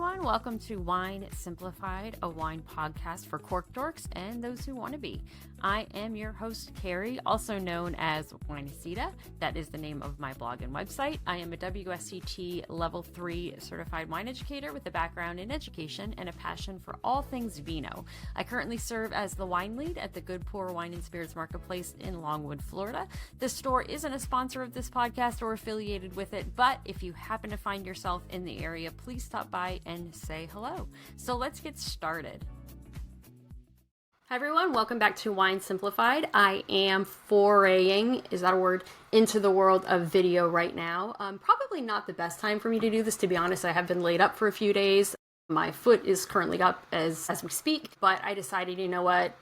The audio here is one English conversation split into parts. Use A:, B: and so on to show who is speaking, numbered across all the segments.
A: everyone. Welcome to Wine Simplified, a wine podcast for cork dorks and those who want to be. I am your host, Carrie, also known as Winecita. That is the name of my blog and website. I am a WSET Level 3 certified wine educator with a background in education and a passion for all things vino. I currently serve as the wine lead at the Good Pour Wine and Spirits Marketplace in Longwood, Florida. The store isn't a sponsor of this podcast or affiliated with it, but if you happen to find yourself in the area, please stop by and say hello. So let's get started. Hi everyone, welcome back to Wine Simplified. I am foraying, is that a word, into the world of video right now. Probably not the best time for me to do this, to be honest. I have been laid up for a few days. My foot is currently up as we speak, but I decided, you know what,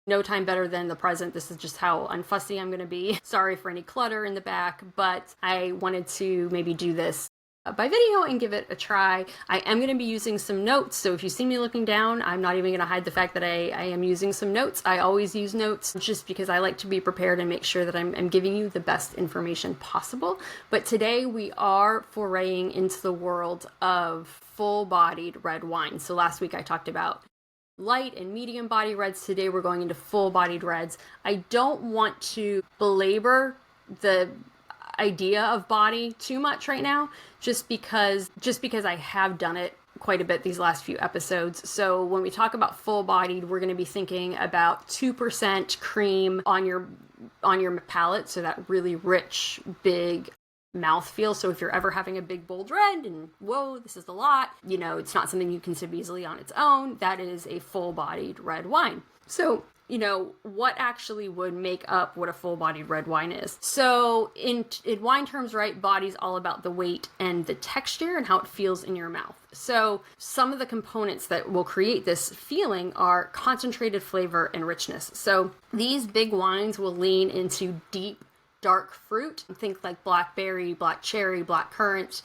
A: no time better than the present. This is just how unfussy I'm going to be. Sorry for any clutter in the back, but I wanted to maybe do this by video and give it a try. I am going to be using some notes, so if you see me looking down, I'm not even going to hide the fact that I am using some notes. I always use notes just because I like to be prepared and make sure that I'm giving you the best information possible. But today we are foraying into the world of full-bodied red wine. So last week I talked about light and medium body reds. Today we're going into full-bodied reds. I don't want to belabor the idea of body too much right now, just because I have done it quite a bit these last few episodes. So when we talk about full-bodied, we're going to be thinking about 2% cream on your palate, so that really rich, big mouthfeel. So if you're ever having a big bold red and whoa, this is a lot, you know, it's not something you can sip easily on its own. That is a full-bodied red wine. So you know, what actually would make up what a full-bodied red wine is. So in wine terms, right, body's all about the weight and the texture and how it feels in your mouth. So some of the components that will create this feeling are concentrated flavor and richness. So these big wines will lean into deep, dark fruit. Think like blackberry, black cherry, black currant.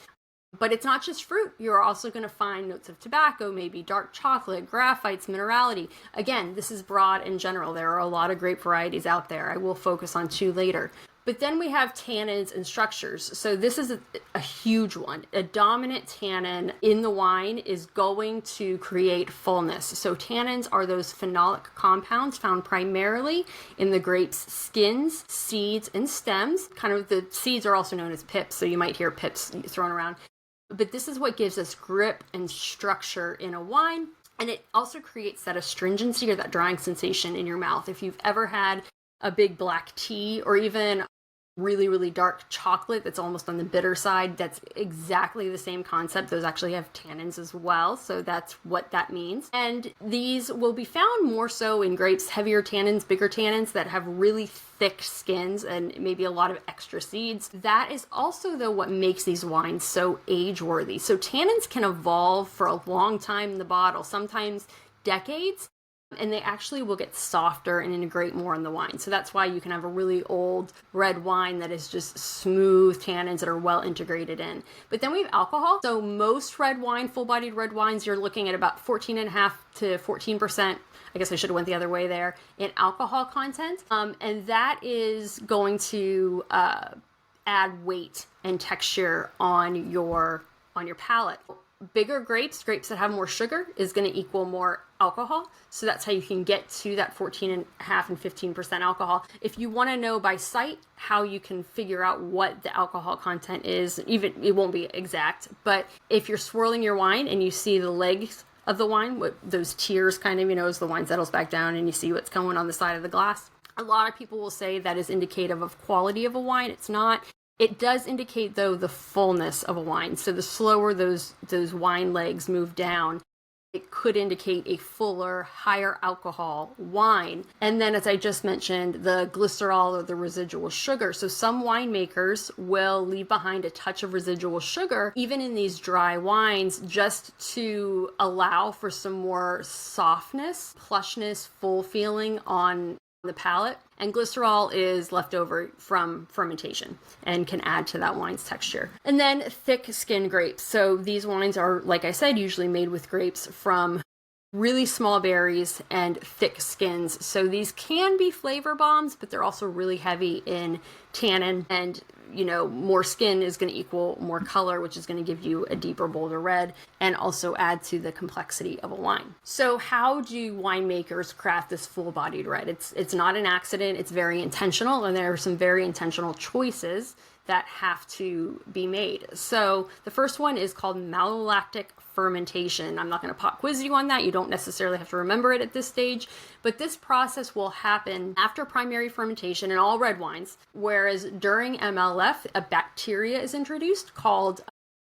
A: But it's not just fruit. You're also going to find notes of tobacco, maybe dark chocolate, graphites, minerality. Again, this is broad in general. There are a lot of grape varieties out there. I will focus on two later. But then we have tannins and structures. So this is a huge one. A dominant tannin in the wine is going to create fullness. So tannins are those phenolic compounds found primarily in the grape's skins, seeds, and stems. Kind of the seeds are also known as pips, so you might hear pips thrown around. But this is what gives us grip and structure in a wine. And it also creates that astringency or that drying sensation in your mouth. If you've ever had a big black tea or even really, really dark chocolate that's almost on the bitter side, that's exactly the same concept. Those actually have tannins as well. So that's what that means. And these will be found more so in grapes, heavier tannins, bigger tannins that have really thick skins and maybe a lot of extra seeds. That is also, though, what makes these wines so age-worthy. So tannins can evolve for a long time in the bottle, sometimes decades, and they actually will get softer and integrate more in the wine. So that's why you can have a really old red wine that is just smooth tannins that are well integrated in. But then we have alcohol. So most red wine, full-bodied red wines, you're looking at about 14.5 to 14%. I guess I should have went the other way there, in alcohol content. And that is going to add weight and texture on your palate. Bigger grapes that have more sugar, is going to equal more alcohol. So that's how you can get to that 14.5 and 15% alcohol. If you want to know by sight how you can figure out what the alcohol content is, even it won't be exact, but if you're swirling your wine and you see the legs of the wine, with those tiers kind of, you know, as the wine settles back down and you see what's going on the side of the glass, a lot of people will say that is indicative of quality of a wine. It's not. It does indicate, though, the fullness of a wine. So the slower those wine legs move down, it could indicate a fuller, higher alcohol wine. And then, as I just mentioned, the glycerol or the residual sugar. So some winemakers will leave behind a touch of residual sugar, even in these dry wines, just to allow for some more softness, plushness, full feeling on the palate. And glycerol is left over from fermentation and can add to that wine's texture. And then thick skin grapes. So these wines are, like I said, usually made with grapes from really small berries and thick skins. So these can be flavor bombs, but they're also really heavy in tannin, and more skin is going to equal more color, which is going to give you a deeper, bolder red and also add to the complexity of a wine. So how do winemakers craft this full-bodied red? It's not an accident. It's very intentional, and there are some very intentional choices that have to be made. So the first one is called malolactic fermentation. I'm not going to pop quiz you on that. You don't necessarily have to remember it at this stage, but this process will happen after primary fermentation in all red wines, whereas during MLF, a bacteria is introduced called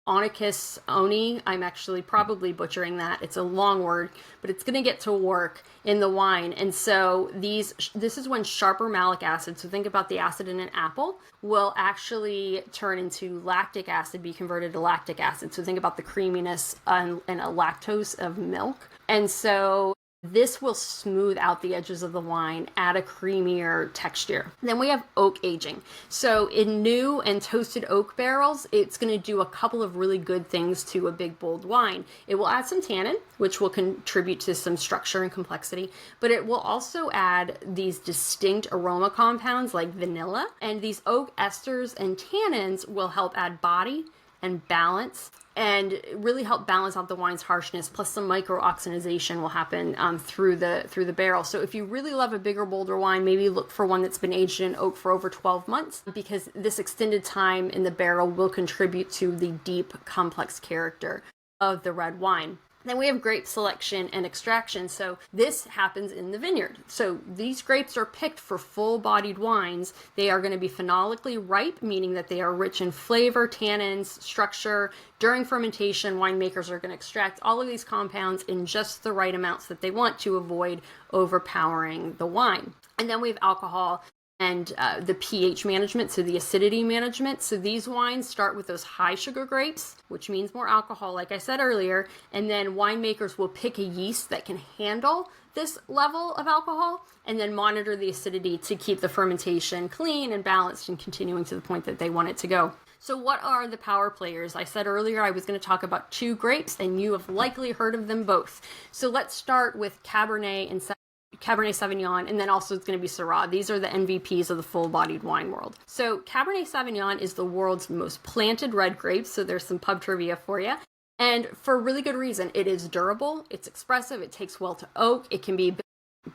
A: Onychus oni. I'm actually probably butchering that. It's a long word, but it's going to get to work in the wine. And so this is when sharper malic acid, so think about the acid in an apple, will actually turn into lactic acid, be converted to lactic acid. So think about the creaminess and a lactose of milk. And so this will smooth out the edges of the wine, add a creamier texture. Then we have oak aging. So in new and toasted oak barrels, it's going to do a couple of really good things to a big, bold wine. It will add some tannin, which will contribute to some structure and complexity, but it will also add these distinct aroma compounds like vanilla, and these oak esters and tannins will help add body and balance and really help balance out the wine's harshness. Plus some micro-oxidization will happen through the barrel. So if you really love a bigger, bolder wine, maybe look for one that's been aged in oak for over 12 months, because this extended time in the barrel will contribute to the deep, complex character of the red wine. Then we have grape selection and extraction. So this happens in the vineyard. So these grapes are picked for full-bodied wines. They are going to be phenolically ripe, meaning that they are rich in flavor, tannins, structure. During fermentation, winemakers are going to extract all of these compounds in just the right amounts that they want to avoid overpowering the wine. And then we have alcohol and the pH management, so the acidity management. So these wines start with those high sugar grapes, which means more alcohol, like I said earlier, and then winemakers will pick a yeast that can handle this level of alcohol and then monitor the acidity to keep the fermentation clean and balanced and continuing to the point that they want it to go. So what are the power players? I said earlier I was going to talk about two grapes, and you have likely heard of them both. So let's start with Cabernet Sauvignon, and then also it's going to be Syrah. These are the MVPs of the full-bodied wine world. So Cabernet Sauvignon is the world's most planted red grape, so there's some pub trivia for you. And for a really good reason. It is durable, it's expressive, it takes well to oak, it can be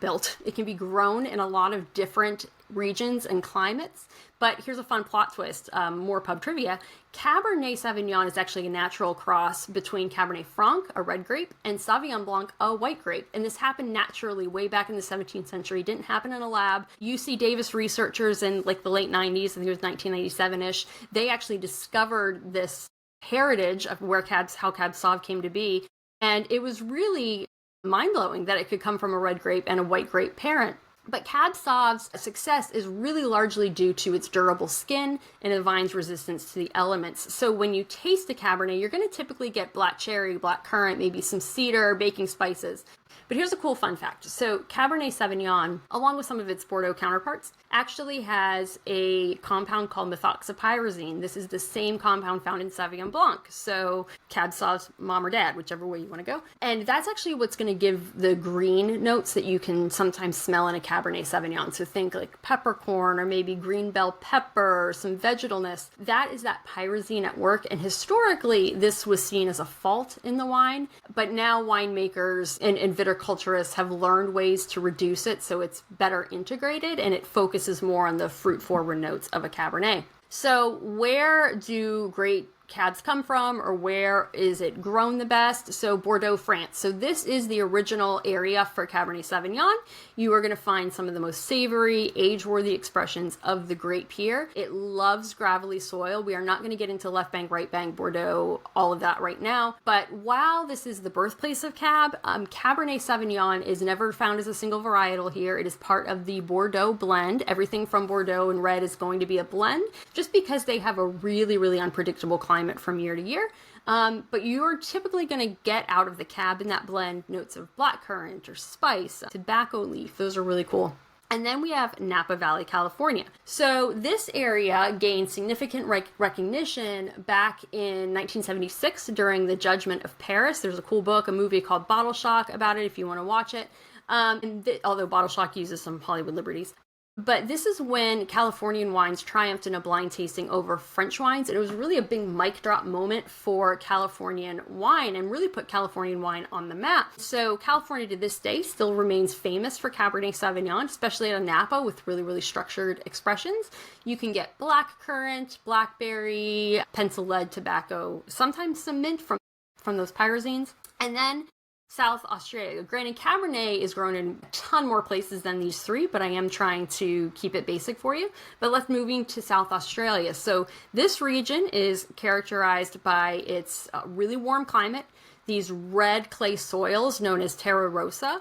A: built, it can be grown in a lot of different regions and climates. But here's a fun plot twist, more pub trivia. Cabernet Sauvignon is actually a natural cross between Cabernet Franc, a red grape, and Sauvignon Blanc, a white grape. And this happened naturally way back in the 17th century. It didn't happen in a lab. UC Davis researchers in like the late 90s, I think it was 1997-ish, they actually discovered this heritage of how Cab Sauv came to be. And it was really mind-blowing that it could come from a red grape and a white grape parent. But Cab Sauv's success is really largely due to its durable skin and the vine's resistance to the elements. So when you taste a Cabernet, you're going to typically get black cherry, black currant, maybe some cedar, baking spices. But here's a cool fun fact. So Cabernet Sauvignon, along with some of its Bordeaux counterparts, actually has a compound called methoxypyrazine. This is the same compound found in Sauvignon Blanc. So Cab Sauv's mom or dad, whichever way you want to go. And that's actually what's going to give the green notes that you can sometimes smell in a Cabernet Sauvignon. So think like peppercorn or maybe green bell pepper or some vegetalness. That is that pyrazine at work. And historically, this was seen as a fault in the wine. But now winemakers and viticulturists have learned ways to reduce it so it's better integrated and it focuses more on the fruit-forward notes of a Cabernet. So where do great cabs come from, or where is it grown the best? So Bordeaux, France. So this is the original area for Cabernet Sauvignon. You are going to find some of the most savory, age-worthy expressions of the grape here. It loves gravelly soil. We are not going to get into left bank, right bank, Bordeaux, all of that right now. But while this is the birthplace of Cab, Cabernet Sauvignon is never found as a single varietal here. It is part of the Bordeaux blend. Everything from Bordeaux and red is going to be a blend, just because they have a really, really unpredictable climate from year to year. But you're typically going to get out of the Cab in that blend notes of blackcurrant or spice, tobacco leaf. Those are really cool. And then we have Napa Valley, California. So this area gained significant recognition back in 1976 during the Judgment of Paris. There's a cool book, a movie called Bottle Shock about it if you want to watch it. Although Bottle Shock uses some Hollywood liberties.
B: But this is when Californian wines triumphed in a blind tasting over French wines. And it was really a big mic drop moment for Californian wine and really put Californian wine on the map. So California to this day still remains famous for Cabernet Sauvignon, especially at a Napa with really, really structured expressions. You can get blackcurrant, blackberry, pencil lead tobacco, sometimes some mint from those pyrazines. And then South Australia. Granted, Cabernet is grown in a ton more places than these three, but I am trying to keep it basic for you. But let's moving to South Australia. So this region is characterized by its really warm climate, these red clay soils known as terra rossa.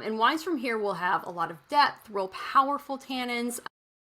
B: And wines from here will have a lot of depth, real powerful tannins,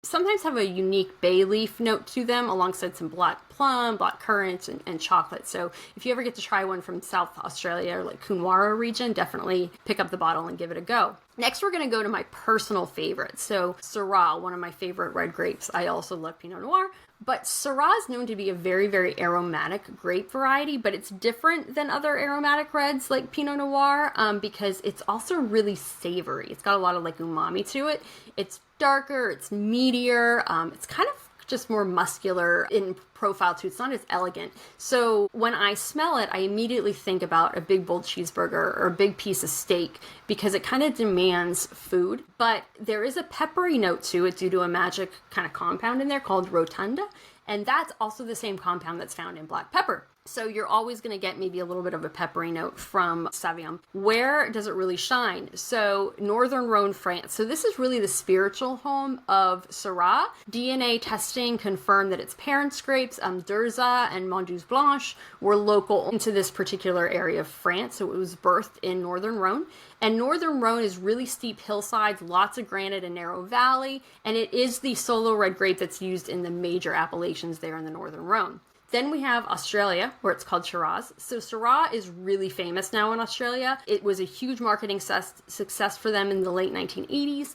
B: sometimes have a unique bay leaf note to them alongside some black plum, black currant, and chocolate. So if you ever get to try one from South Australia or like Coonawarra region, definitely pick up the bottle and give it a go. Next, we're going to go to my personal favorite. So Syrah, one of my favorite red grapes. I also love Pinot Noir, but Syrah is known to be a very, very aromatic grape variety, but it's different than other aromatic reds like Pinot Noir because it's also really savory. It's got a lot of like umami to it. It's darker, it's meatier, it's kind of just more muscular in profile too. It's not as elegant. So when I smell it, I immediately think about a big bold cheeseburger or a big piece of steak because it kind of demands food. But there is a peppery note to it due to a magic kind of compound in there called rotunda. And that's also the same compound that's found in black pepper. So you're always going to get maybe a little bit of a peppery note from Sauvignon. Where does it really shine? So Northern Rhone, France. So this is really the spiritual home of Syrah. DNA testing confirmed that its parents' grapes, Durza and Mondeuse Blanche, were local into this particular area of France. So it was birthed in Northern Rhone. And Northern Rhone is really steep hillsides, lots of granite and narrow valley. And it is the solo red grape that's used in the major appellations there in the Northern Rhone. Then we have Australia, where it's called Shiraz. So Syrah is really famous now in Australia. It was a huge marketing success for them in the late 1980s.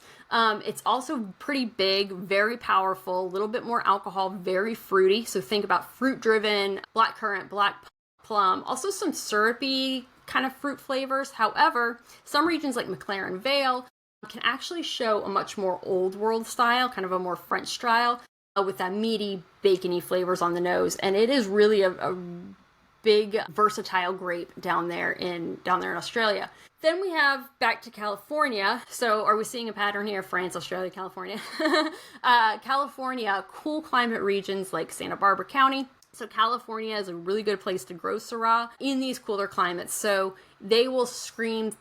B: It's also pretty big, very powerful, a little bit more alcohol, very fruity. So think about fruit-driven, blackcurrant, black plum, also some syrupy kind of fruit flavors. However, some regions like McLaren Vale can actually show a much more old world style, kind of a more French style, with that meaty, bacony flavors on the nose. And it is really a big, versatile grape down there in Australia. Then we have back to California. So are we seeing a pattern here? France, Australia, California. California, cool climate regions like Santa Barbara County. So California is a really good place to grow Syrah in these cooler climates. So they will scream,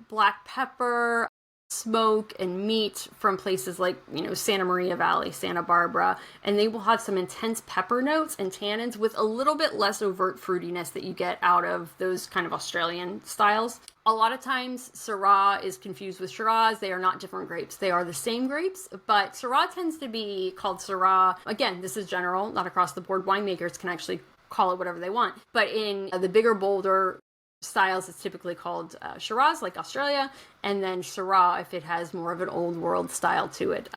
B: black pepper, smoke and meat from places like, Santa Maria Valley, Santa Barbara, and they will have some intense pepper notes and tannins with a little bit less overt fruitiness that you get out of those kind of Australian styles. A lot of times Syrah is confused with Shiraz. They are not different grapes. They are the same grapes, but Syrah tends to be called Syrah. Again, this is general, not across the board. Winemakers can actually call it whatever they want. But in the bigger, bolder styles, it's typically called Shiraz, like Australia, and then Syrah if it has more of an old world style to it,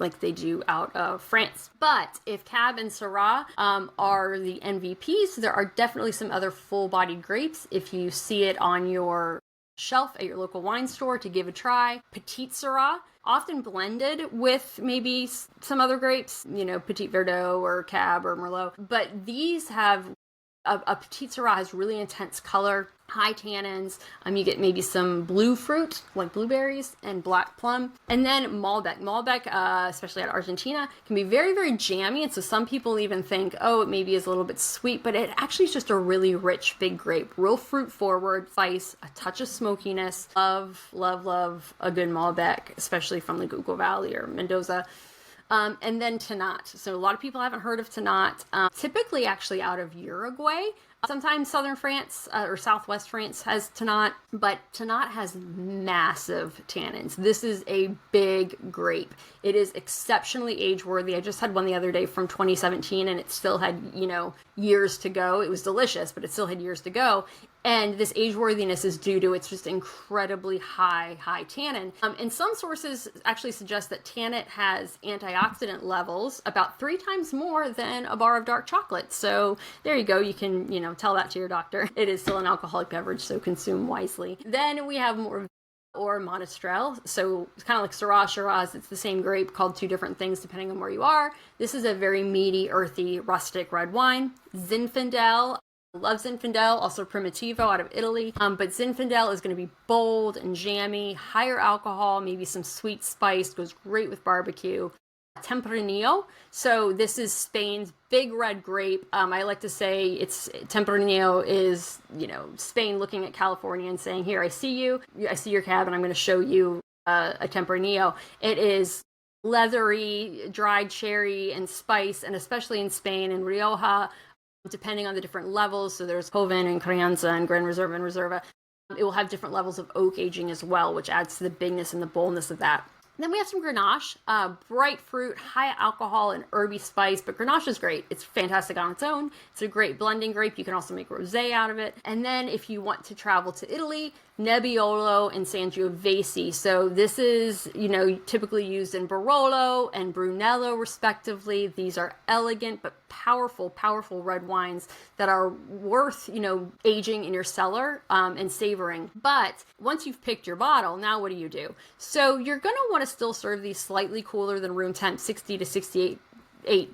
B: like they do out of France. But if Cab and Syrah are the MVPs, there are definitely some other full-bodied grapes. If you see it on your shelf at your local wine store to give a try. Petite Sirah, often blended with maybe some other grapes, Petit Verdot or Cab or Merlot. But these have a Petite Sirah has really intense color, high tannins. You get maybe some blue fruit, like blueberries, and black plum. And then Malbec. Malbec, especially out of Argentina, can be very, very jammy. And so some people even think, it maybe is a little bit sweet, but it actually is just a really rich, big grape. Real fruit forward, spice, a touch of smokiness. Love, love, love a good Malbec, especially from the Google Valley or Mendoza. And then Tannat. So a lot of people haven't heard of Tannat. Typically actually out of Uruguay. Sometimes southern France or southwest France has Tannat, but Tannat has massive tannins. This is a big grape. It is exceptionally age-worthy. I just had one the other day from 2017 and it still had, years to go. It was delicious, but it still had years to go. And this age-worthiness is due to its just incredibly high tannin. And some sources actually suggest that Tannat has antioxidant levels about 3 times more than a bar of dark chocolate. So there you go. You can, tell that to your doctor. It is still an alcoholic beverage, so consume wisely. Then we have more or Monastrell. So it's kind of like Syrah, Shiraz. It's the same grape called two different things depending on where you are. This is a very meaty, earthy, rustic red wine. Zinfandel. Love Zinfandel, also Primitivo out of Italy. But Zinfandel is going to be bold and jammy, higher alcohol, maybe some sweet spice, goes great with barbecue. Tempranillo. So this is Spain's big red grape. I like to say it's Tempranillo is, Spain looking at California and saying, here, I see you. I see your cab and I'm going to show you a Tempranillo. It is leathery, dried cherry and spice, and especially in Spain and Rioja, depending on the different levels. So there's Joven and Crianza and Gran Reserva and Reserva. It will have different levels of oak aging as well, which adds to the bigness and the boldness of that. Then we have some Grenache, bright fruit, high alcohol, and herby spice. But Grenache is great. It's fantastic on its own. It's a great blending grape. You can also make rosé out of it. And then if you want to travel to Italy, Nebbiolo and Sangiovese. So this is, typically used in Barolo and Brunello, respectively. These are elegant but powerful, powerful red wines that are worth, aging in your cellar and savoring. But once you've picked your bottle, now what do? So you're going to want to still serve these slightly cooler than room temp. 60 to 68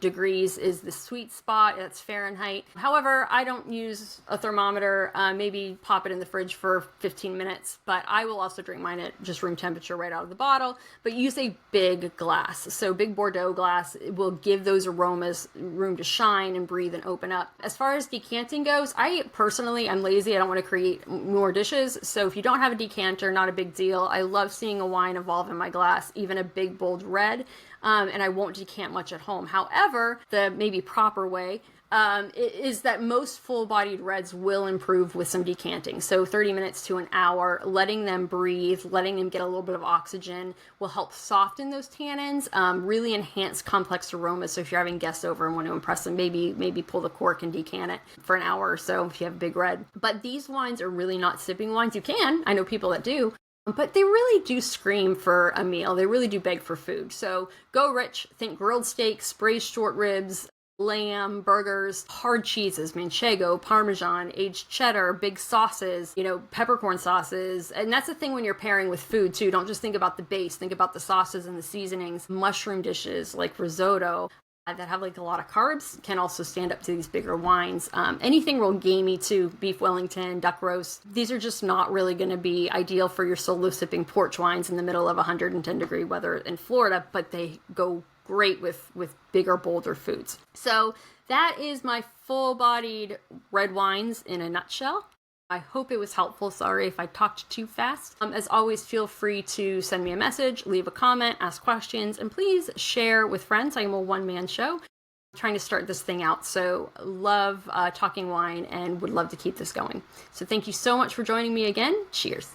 B: degrees is the sweet spot. That's Fahrenheit. However, I don't use a thermometer. Maybe pop it in the fridge for 15 minutes, but I will also drink mine at just room temperature right out of the bottle. But use a big glass. So big Bordeaux glass will give those aromas room to shine and breathe and open up. As far as decanting goes, I'm lazy. I don't want to create more dishes. So if you don't have a decanter, not a big deal. I love seeing a wine evolve in my glass, even a big bold red. And I won't decant much at home. However, the maybe proper way is that most full-bodied reds will improve with some decanting. So 30 minutes to an hour, letting them breathe, letting them get a little bit of oxygen will help soften those tannins, really enhance complex aromas. So if you're having guests over and want to impress them, maybe pull the cork and decant it for an hour or so if you have a big red. But these wines are really not sipping wines. You can. I know people that do. But they really do scream for a meal. They really do beg for food. So go rich. Think grilled steaks, braised short ribs, lamb, burgers, hard cheeses, manchego, parmesan, aged cheddar, big sauces, peppercorn sauces. And that's the thing when you're pairing with food too. Don't just think about the base. Think about the sauces and the seasonings. Mushroom dishes like risotto that have a lot of carbs can also stand up to these bigger wines. Anything real gamey too, beef Wellington, duck roast. These are just not really going to be ideal for your solo sipping porch wines in the middle of 110 degree weather in Florida, but they go great with bigger, bolder foods. So that is my full-bodied red wines in a nutshell. I hope it was helpful. Sorry if I talked too fast. As always, feel free to send me a message, leave a comment, ask questions, and please share with friends. I am a one-man show. I'm trying to start this thing out. So love talking wine and would love to keep this going. So thank you so much for joining me again. Cheers.